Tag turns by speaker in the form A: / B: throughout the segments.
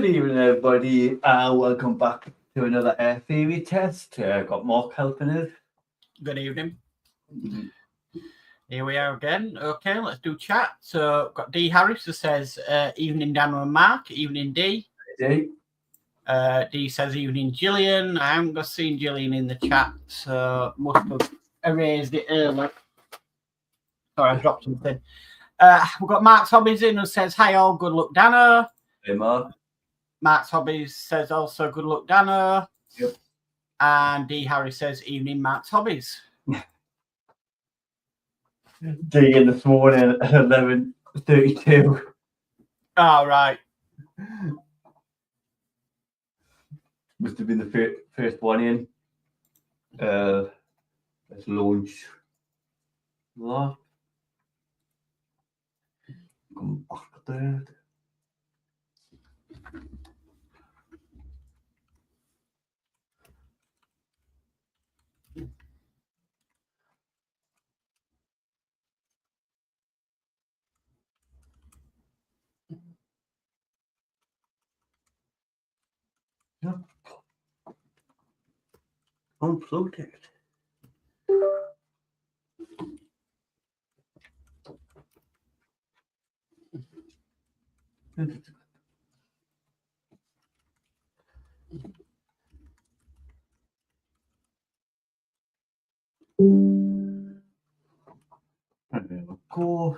A: Good evening, everybody. Welcome back to another Air Theory test. Got Mark helping us.
B: Good evening. Here we are again. Okay, let's do chat. So, got D Harris who says, evening, Dan and Mark. Evening, D.
A: Hey.
B: D says, evening, Gillian. I haven't got seen Gillian in the chat, so must have erased it earlier. Sorry, I dropped something. We've got Mark's Hobbies in who says, hi all, good luck, Dano.
A: Hey, Mark.
B: Mark's Hobbies says also, good luck, Dano.
A: Yep.
B: And D Harris says, evening, Mark's Hobbies.
A: Digging this morning at 11:32.
B: All right.
A: Must have been the first one in. Let's launch that. Come back there. Yep. Unplugged it. And there we go.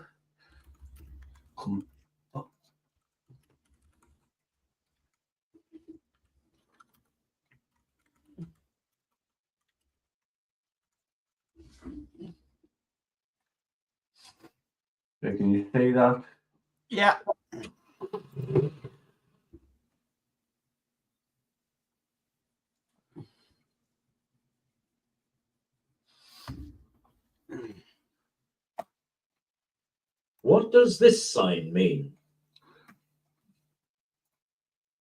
A: Come up. So can you see that?
B: Yeah.
C: What does this sign mean?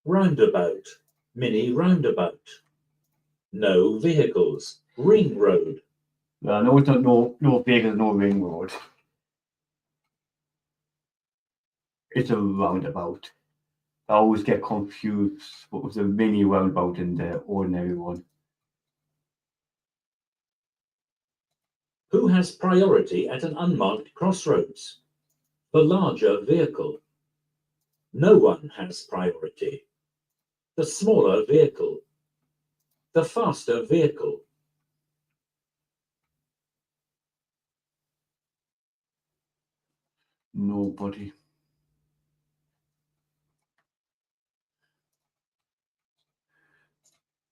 C: Roundabout, mini roundabout. No vehicles, ring road.
A: No, it's not no vehicles, no ring road. It's a roundabout. I always get confused what was a mini roundabout and the ordinary one.
C: Who has priority at an unmarked crossroads? The larger vehicle. No one has priority. The smaller vehicle. The faster vehicle.
A: Nobody.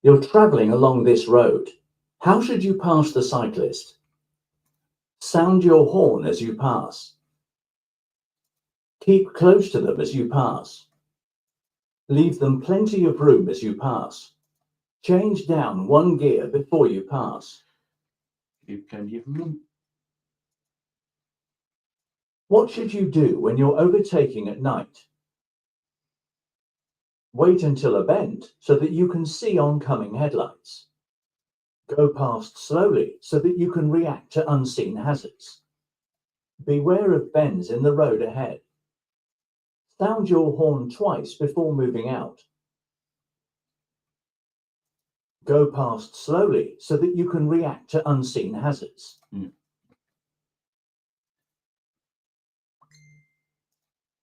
C: You're travelling along this road. How should you pass the cyclist? Sound your horn as you pass. Keep close to them as you pass. Leave them plenty of room as you pass. Change down one gear before you pass.
A: Keep plenty of room.
C: What should you do when you're overtaking at night? Wait until a bend so that you can see oncoming headlights. Go past slowly so that you can react to unseen hazards. Beware of bends in the road ahead. Sound your horn twice before moving out. Go past slowly so that you can react to unseen hazards.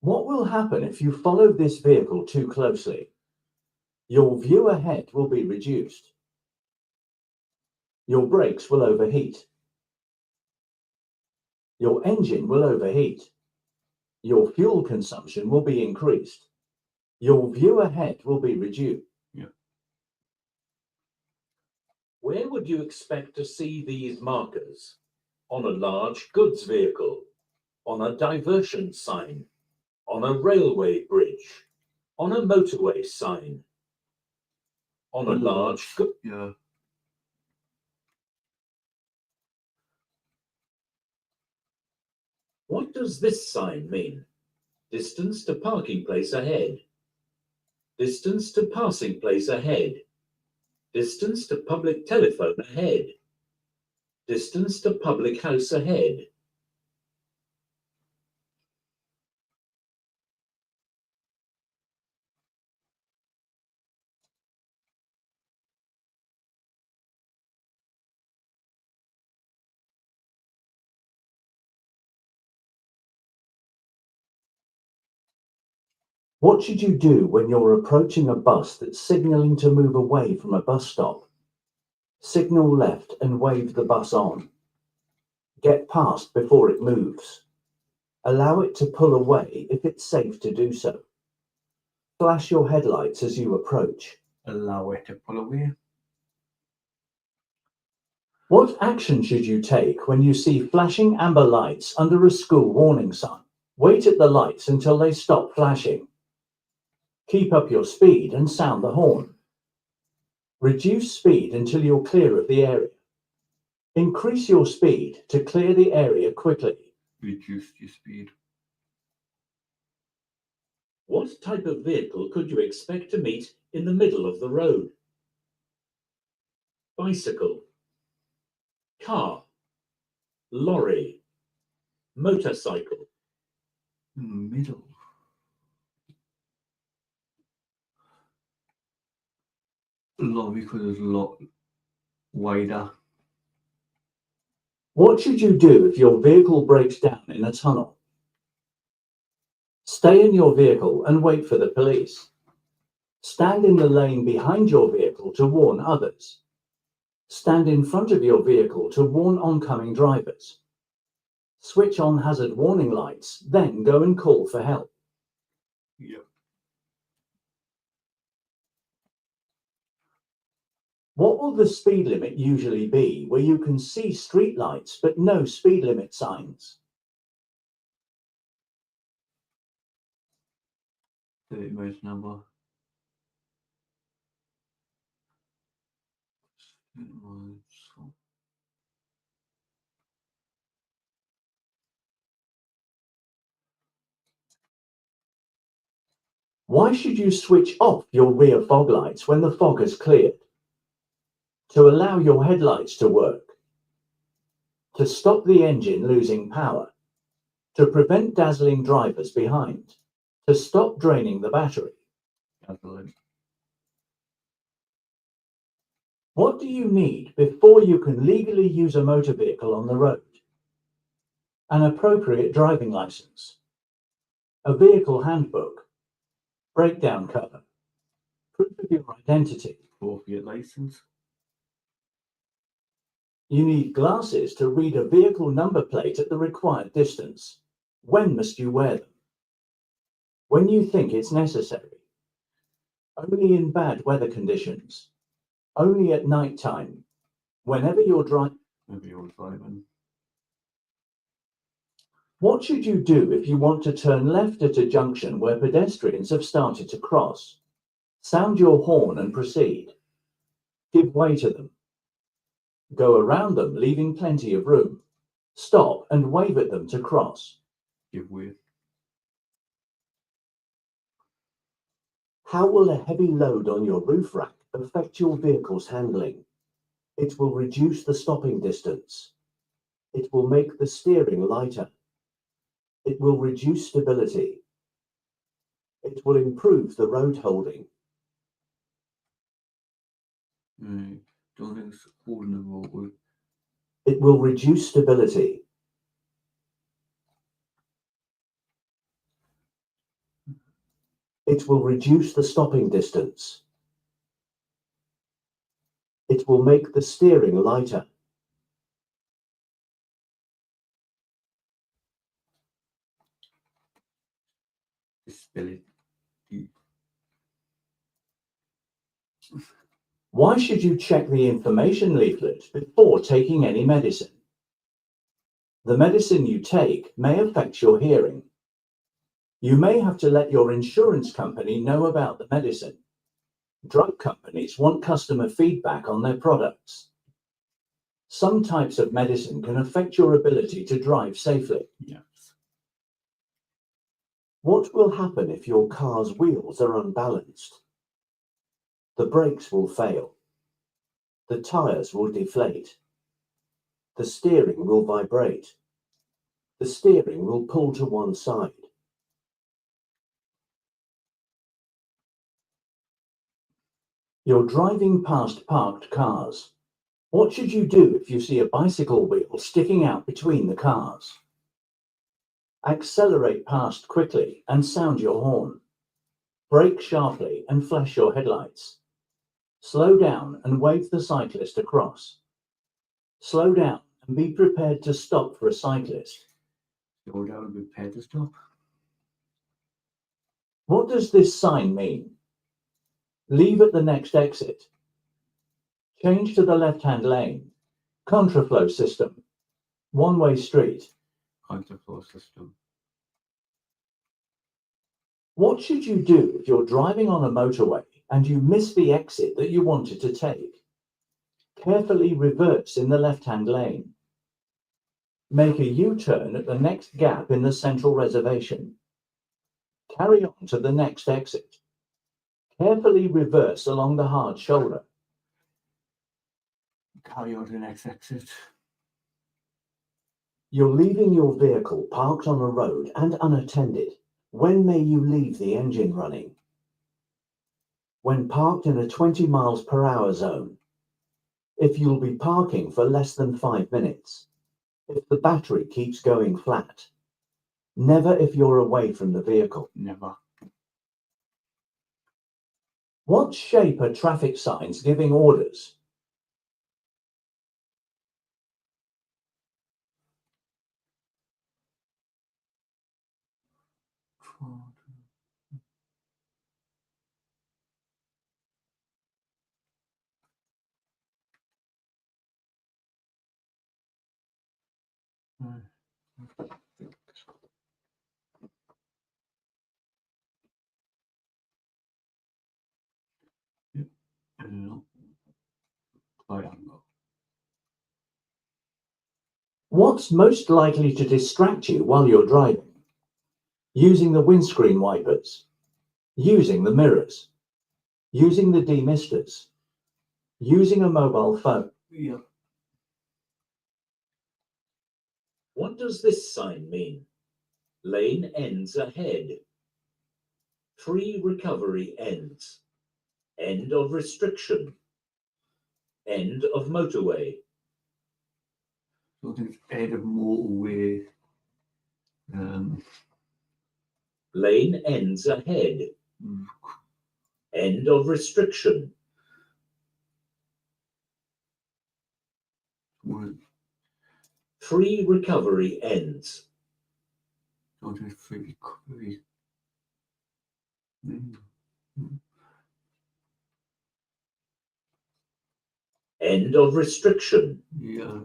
C: What will happen if you follow this vehicle too closely? Your view ahead will be reduced. Your brakes will overheat. Your engine will overheat. Your fuel consumption will be increased. Your view ahead will be reduced. Where would you expect to see these markers? On a large goods vehicle, on a diversion sign, on a railway bridge, on a motorway sign, on a large...
A: Yeah.
C: What does this sign mean? Distance to parking place ahead. Distance to passing place ahead. Distance to public telephone ahead. Distance to public house ahead. What should you do when you're approaching a bus that's signalling to move away from a bus stop? Signal left and wave the bus on. Get past before it moves. Allow it to pull away if it's safe to do so. Flash your headlights as you approach.
A: Allow it to pull away.
C: What action should you take when you see flashing amber lights under a school warning sign? Wait at the lights until they stop flashing. Keep up your speed and sound the horn. Reduce speed until you're clear of the area. Increase your speed to clear the area quickly.
A: Reduce your speed.
C: What type of vehicle could you expect to meet in the middle of the road? Bicycle, car, lorry, motorcycle.
A: In the middle. Lorry, because it's a lot wider.
C: What should you do if your vehicle breaks down in a tunnel? Stay in your vehicle and wait for the police. Stand in the lane behind your vehicle to warn others. Stand in front of your vehicle to warn oncoming drivers. Switch on hazard warning lights, then go and call for help.
A: Yep.
C: What will the speed limit usually be where you can see street lights but no speed limit signs?
A: 30 miles an hour. 30 miles.
C: Why should you switch off your rear fog lights when the fog has cleared? To allow your headlights to work. To stop the engine losing power. To prevent dazzling drivers behind. To stop draining the battery.
A: Absolutely.
C: What do you need before you can legally use a motor vehicle on the road? An appropriate driving license. A vehicle handbook. Breakdown cover. Proof of your identity.
A: Appropriate license.
C: You need glasses to read a vehicle number plate at the required distance. When must you wear them? When you think it's necessary. Only in bad weather conditions. Only at night time. Whenever you're driving.
A: Maybe you're driving.
C: What should you do if you want to turn left at a junction where pedestrians have started to cross? Sound your horn and proceed. Give way to them. Go around them, leaving plenty of room. Stop and wave at them to cross.
A: Give way.
C: How will a heavy load on your roof rack affect your vehicle's handling? It will reduce the stopping distance. It will make the steering lighter. It will reduce stability. It will improve the road holding.
A: Don't think it's holding the road.
C: It will reduce stability. It will reduce the stopping distance. It will make the steering lighter.
A: Stability.
C: Why should you check the information leaflet before taking any medicine? The medicine you take may affect your hearing. You may have to let your insurance company know about the medicine. Drug companies want customer feedback on their products. Some types of medicine can affect your ability to drive safely.
A: Yes.
C: What will happen if your car's wheels are unbalanced? The brakes will fail. The tires will deflate. The steering will vibrate. The steering will pull to one side. You're driving past parked cars. What should you do if you see a bicycle wheel sticking out between the cars? Accelerate past quickly and sound your horn. Brake sharply and flash your headlights. Slow down and wave the cyclist across. Slow down and be prepared to stop for a cyclist.
A: Slow down, prepare to stop.
C: What does this sign mean? Leave at the next exit. Change to the left-hand lane. Contraflow system. One-way street.
A: Contraflow system.
C: What should you do if you're driving on a motorway and you miss the exit that you wanted to take? Carefully reverse in the left-hand lane. Make a U-turn at the next gap in the central reservation. Carry on to the next exit. Carefully reverse along the hard shoulder.
A: Carry on to the next exit.
C: You're leaving your vehicle parked on a road and unattended. When may you leave the engine running? When parked in a 20 miles per hour zone. If you'll be parking for less than 5 minutes. If the battery keeps going flat. Never if you're away from the vehicle.
A: Never.
C: What shape are traffic signs giving orders?
A: Triangle.
C: What's most likely to distract you while you're driving? Using the windscreen wipers. Using the mirrors. Using the demisters. Using a mobile phone.
A: Yeah.
C: What does this sign mean? Lane ends ahead. Free recovery ends. End of restriction. End of motorway.
A: So it's end of motorway.
C: Lane ends ahead. End of restriction. Free recovery ends.
A: So it's free recovery.
C: End of restriction.
A: Yeah.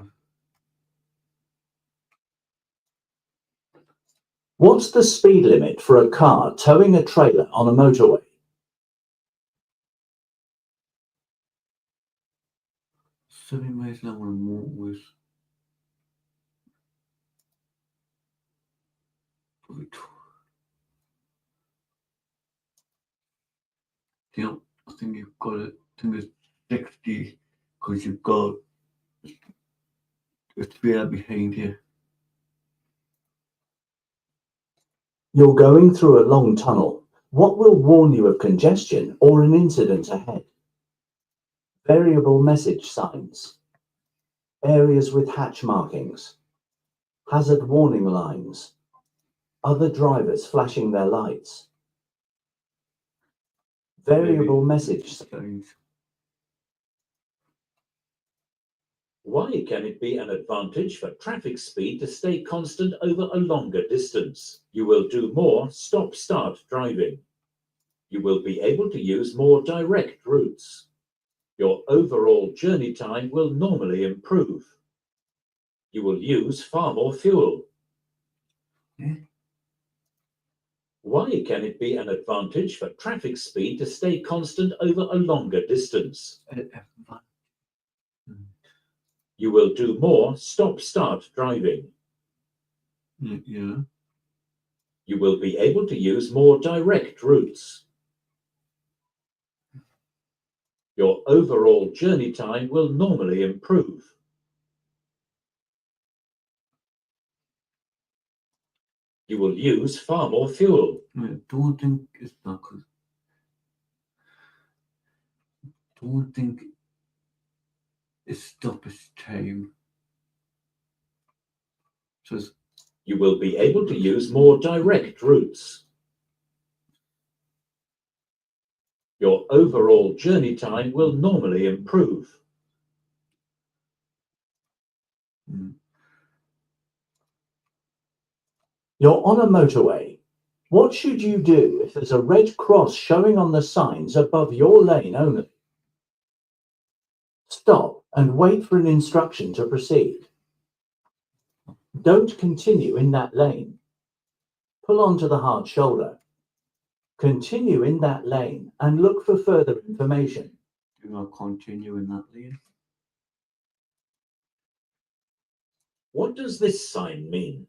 C: What's the speed limit for a car towing a trailer on a motorway?
A: 7 miles an hour on motorways. Yeah, I think you've got it. I think it's 60 because you've got a trailer behind you.
C: You're going through a long tunnel. What will warn you of congestion or an incident ahead? Variable message signs. Areas with hatch markings. Hazard warning lines. Other drivers flashing their lights. Variable message signs. Why can it be an advantage for traffic speed to stay constant over a longer distance? You will do more stop-start driving. You will be able to use more direct routes. Your overall journey time will normally improve. You will use far more fuel. Why can it be an advantage for traffic speed to stay constant over a longer distance? You will do more stop-start driving.
A: Yeah.
C: You will be able to use more direct routes. Your overall journey time will normally improve. You will use far more fuel.
A: I don't think it's not good. Don't think it's stoppage time. So it's,
C: You will be able to use more direct routes. Your overall journey time will normally improve. You're on a motorway. What should you do if there's a red cross showing on the signs above your lane only? Stop and wait for an instruction to proceed. Don't continue in that lane. Pull onto the hard shoulder. Continue in that lane and look for further information.
A: Do not continue in that lane.
C: What does this sign mean?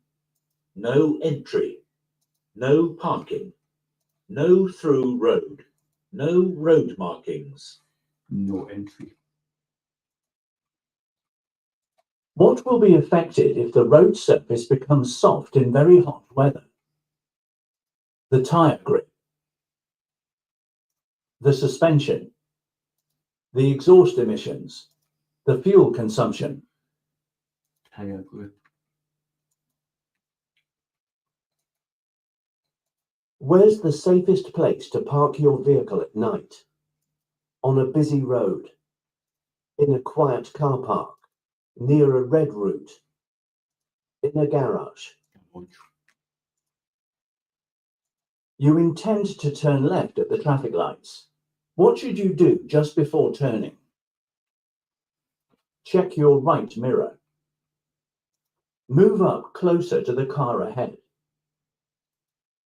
C: No entry, no parking, no through road, no road markings.
A: No entry.
C: What will be affected if the road surface becomes soft in very hot weather? The tyre grip, the suspension, the exhaust emissions, the fuel consumption.
A: Tire grip.
C: Where's the safest place to park your vehicle at night? On a busy road, in a quiet car park, near a red route, in a garage. You intend to turn left at the traffic lights. What should you do just before turning? Check your right mirror. Move up closer to the car ahead.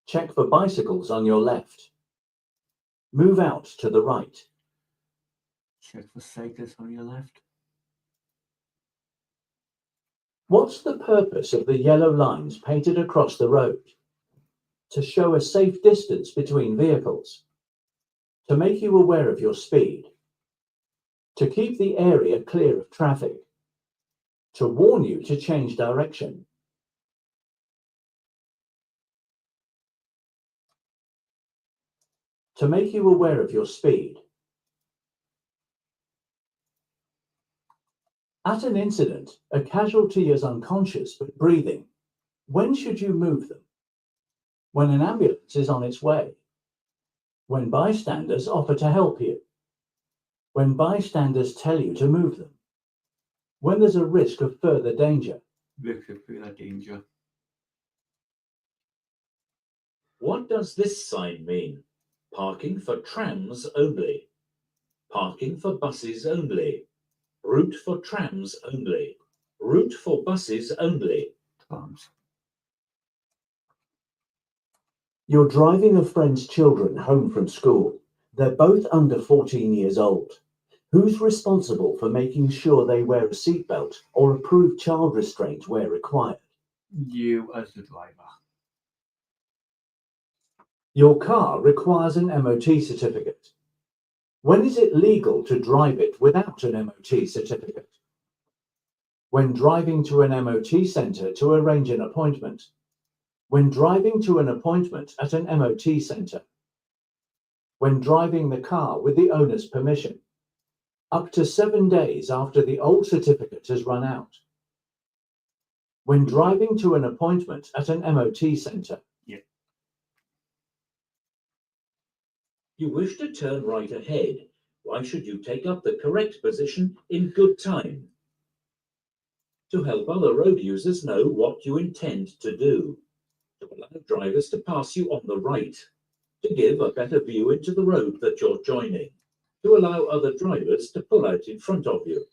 C: Check for bicycles on your left. Move out to the right.
A: Check for cyclists on your left.
C: What's the purpose of the yellow lines painted across the road? To show a safe distance between vehicles. To make you aware of your speed. To keep the area clear of traffic. To warn you to change direction. To make you aware of your speed. At an incident, a casualty is unconscious but breathing. When should you move them? When an ambulance is on its way. When bystanders offer to help you. When bystanders tell you to move them. When there's a risk of further danger.
A: Risk of further danger.
C: What does this sign mean? Parking for trams only. Parking for buses only. Route for trams only. Route for buses only.
A: Trams.
C: You're driving a friend's children home from school. They're both under 14 years old. Who's responsible for making sure they wear a seatbelt or approve child restraint where required?
A: You as the driver.
C: Your car requires an MOT certificate. When is it legal to drive it without an MOT certificate? When driving to an MOT centre to arrange an appointment. When driving to an appointment at an MOT centre. When driving the car with the owner's permission. Up to 7 days after the old certificate has run out. When driving to an appointment at an MOT centre.
A: Yeah.
C: You wish to turn right ahead. Why should you take up the correct position in good time? To help other road users know what you intend to do. To allow drivers to pass you on the right. To give a better view into the road that you're joining. To allow other drivers to pull out in front of you.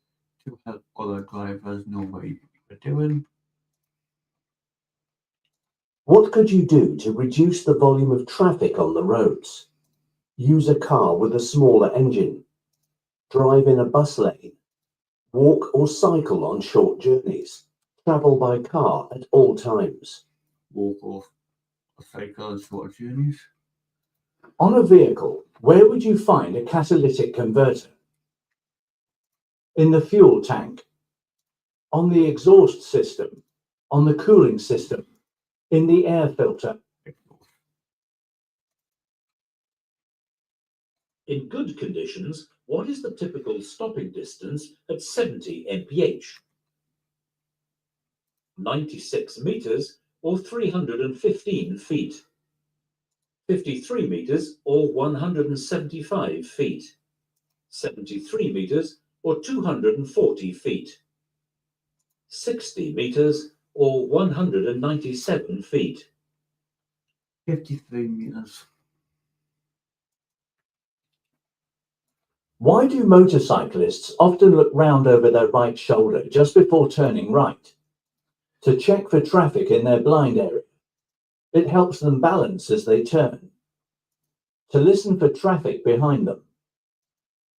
A: To help other drivers know what you're doing.
C: What could you do to reduce the volume of traffic on the roads? Use a car with a smaller engine. Drive in a bus lane. Walk or cycle on short journeys. Travel by car at all times.
A: Walk or cycle on short journeys.
C: On a vehicle, where would you find a catalytic converter? In the fuel tank. On the exhaust system. On the cooling system. In the air filter. In good conditions, what is the typical stopping distance at 70 mph? 96 meters or 315 feet. 53 meters or 175 feet, 73 meters or 240 feet, 60 meters or 197 feet.
A: 53 meters.
C: Why do motorcyclists often look round over their right shoulder just before turning right? To check for traffic in their blind area. It helps them balance as they turn. To listen for traffic behind them.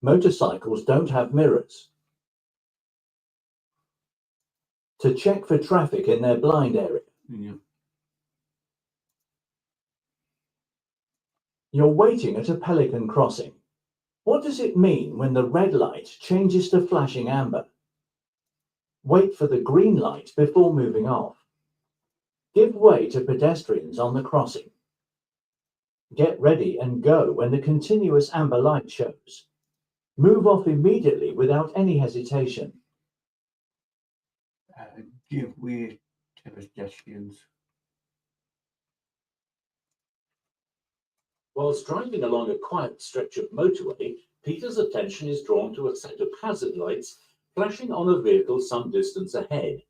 C: Motorcycles don't have mirrors. To check for traffic in their blind area.
A: Yeah.
C: You're waiting at a pelican crossing. What does it mean when the red light changes to flashing amber? Wait for the green light before moving off. Give way to pedestrians on the crossing. Get ready and go when the continuous amber light shows. Move off immediately without any hesitation.
A: Give way to pedestrians.
C: Whilst driving along a quiet stretch of motorway, Peter's attention is drawn to a set of hazard lights flashing on a vehicle some distance ahead.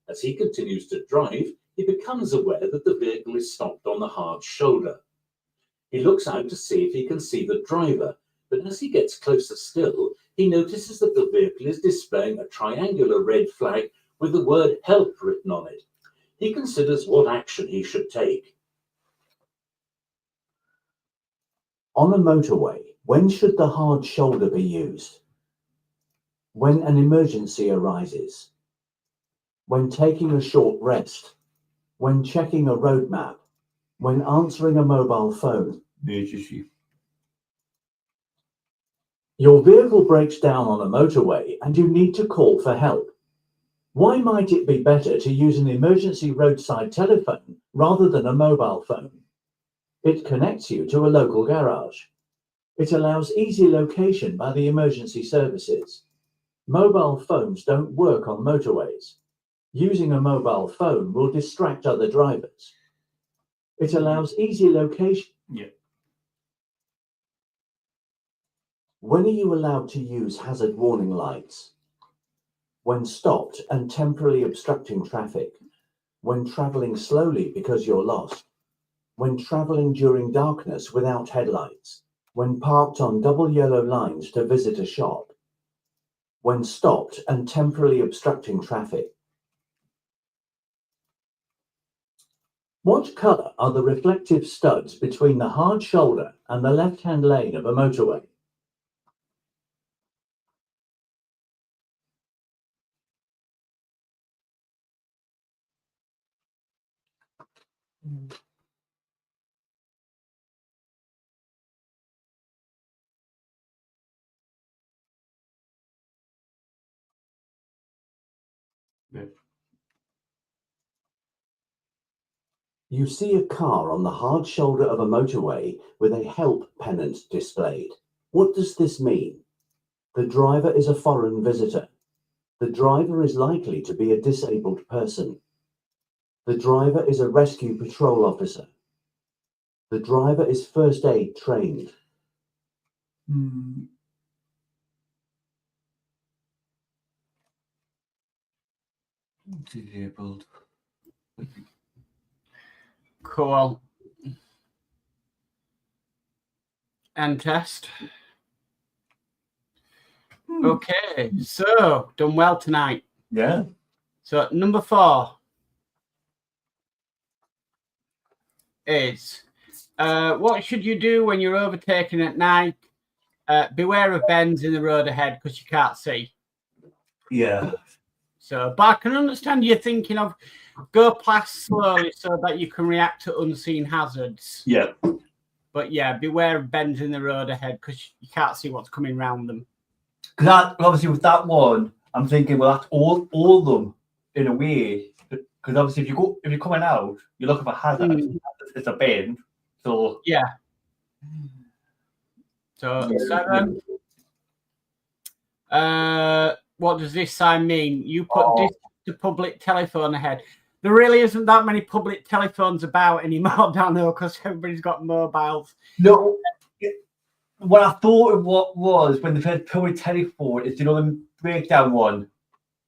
C: As he continues to drive, he becomes aware that the vehicle is stopped on the hard shoulder. He looks out to see if he can see the driver, but as he gets closer still, he notices that the vehicle is displaying a triangular red flag with the word "help" written on it. He considers what action he should take. On a motorway, when should the hard shoulder be used? When an emergency arises. When taking a short rest. When checking a road map. When answering a mobile phone.
A: Emergency.
C: Your vehicle breaks down on a motorway and you need to call for help. Why might it be better to use an emergency roadside telephone rather than a mobile phone? It connects you to a local garage. It allows easy location by the emergency services. Mobile phones don't work on motorways. Using a mobile phone will distract other drivers. It allows easy location.
A: Yeah.
C: When are you allowed to use hazard warning lights? When stopped and temporarily obstructing traffic. When traveling slowly because you're lost. When traveling during darkness without headlights. When parked on double yellow lines to visit a shop. When stopped and temporarily obstructing traffic. What colour are the reflective studs between the hard shoulder and the left-hand lane of a motorway?
A: Yeah.
C: You see a car on the hard shoulder of a motorway with a help pennant displayed. What does this mean? The driver is a foreign visitor. The driver is likely to be a disabled person. The driver is a rescue patrol officer. The driver is first aid trained.
A: Disabled.
B: Cool. And test. Okay, so done well tonight.
A: Yeah.
B: So number 4 is what should you do when you're overtaken at night? Beware of bends in the road ahead because you can't see.
A: Yeah.
B: So, but I can understand you're thinking of go past slowly so that you can react to unseen hazards.
A: Yeah.
B: But yeah, beware of bends in the road ahead because you can't see what's coming round them.
A: Because obviously with that one, I'm thinking, well, that's all of them in a way. Because obviously, if you're coming out, you're looking for hazard. It's a bend. So
B: yeah. So 7. What does this sign mean? You put this to public telephone ahead. There really isn't that many public telephones about anymore down there because everybody's got mobiles.
A: No, what I thought of what was when they first public telephone is, you know, the breakdown one.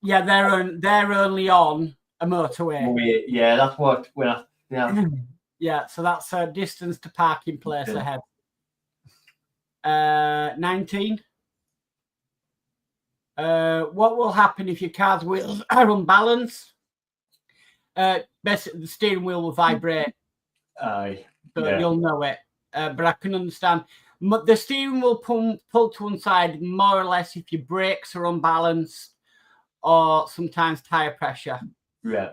B: Yeah, they're only on a motorway.
A: Yeah, that's what when I
B: Yeah, so that's a distance to parking place ahead. 19. What will happen if your car's wheels are unbalanced? Basically, the steering wheel will vibrate.
A: Aye.
B: So
A: Yeah.
B: you'll know it. But I can understand. The steering will pull to one side more or less if your brakes are unbalanced or sometimes tire pressure.
A: Yeah.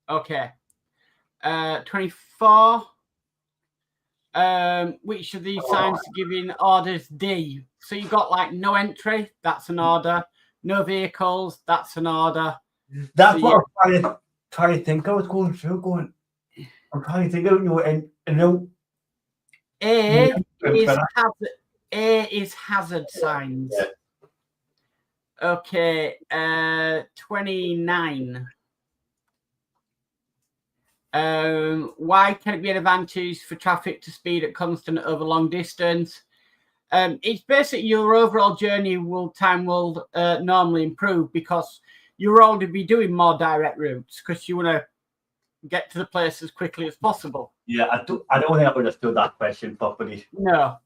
B: Okay. 24. Which of these signs are giving orders D? So you got like no entry, that's an order. No vehicles, that's an order.
A: That's
B: So
A: what I'm trying to think. I was going through I'm trying to think of, you know, and no.
B: A is hazard signs.
A: Yeah.
B: Okay, 29. Why can it be an advantage for traffic to speed at constant over long distance? It's basically your overall journey time will normally improve because you'll already be doing more direct routes because you want to get to the place as quickly as possible.
A: Yeah, I don't think I understood that question properly.
B: No.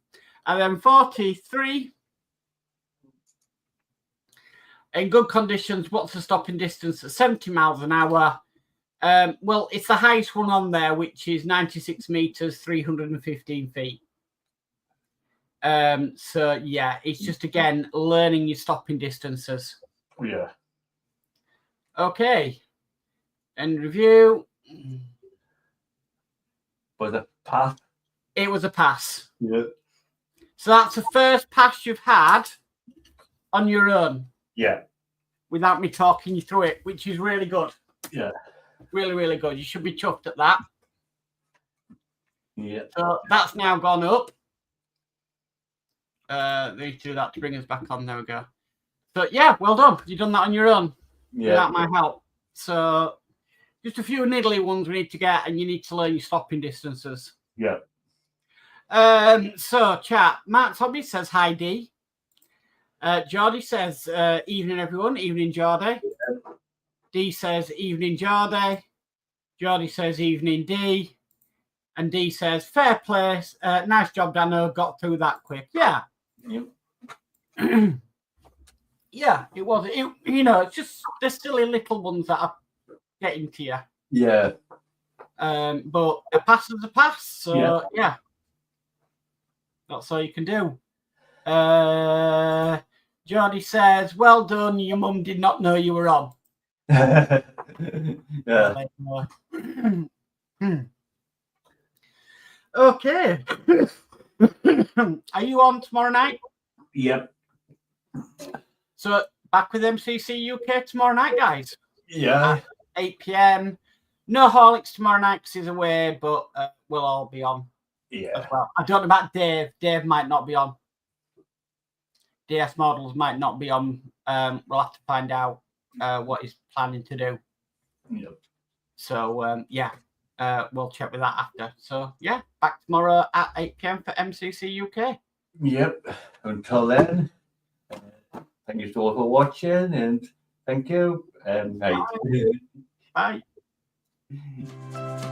B: And then 43. In good conditions, what's the stopping distance at 70 miles an hour? Well, it's the highest one on there, which is 96 meters, 315 feet. So yeah, it's just again learning your stopping distances.
A: Yeah.
B: Okay. And review.
A: Was it pass?
B: It was a pass.
A: Yeah.
B: So that's the first pass you've had on your own.
A: Yeah.
B: Without me talking you through it, which is really good.
A: Yeah.
B: Really, really good. You should be chuffed at that.
A: Yeah.
B: So that's now gone up. They do that to bring us back on. There we go. So yeah, well done. You've done that on your own without my help. So just a few niddly ones we need to get, and you need to learn your stopping distances.
A: Yeah.
B: So chat. Matt Hobby says hi D. Geordie says evening everyone. Evening Geordie. D says evening Geordie. Geordie says evening D. And D says fair play. Nice job, Dano. Got through that quick. Yeah.
A: Yep.
B: Yeah, it was. You know, it's just there's silly little ones that are getting to you.
A: Yeah.
B: But a pass is a pass. So yeah. That's all you can do. Geordie says, well done. Your mum did not know you were on.
A: Yeah.
B: Okay. Are you on tomorrow night?
A: Yep.
B: So back with MCC UK tomorrow night, guys.
A: Yeah.
B: At 8 p.m. No Horlicks tomorrow night because he's away, but we'll all be on as well. I don't know about Dave. Dave might not be on. DS Models might not be on. We'll have to find out what he's planning to do.
A: Yep.
B: So, yeah, we'll check with that after. So, yeah, back tomorrow at 8 p.m. for MCC UK.
A: Yep. Until then, thank you all for watching, and thank you. Bye.
B: Bye.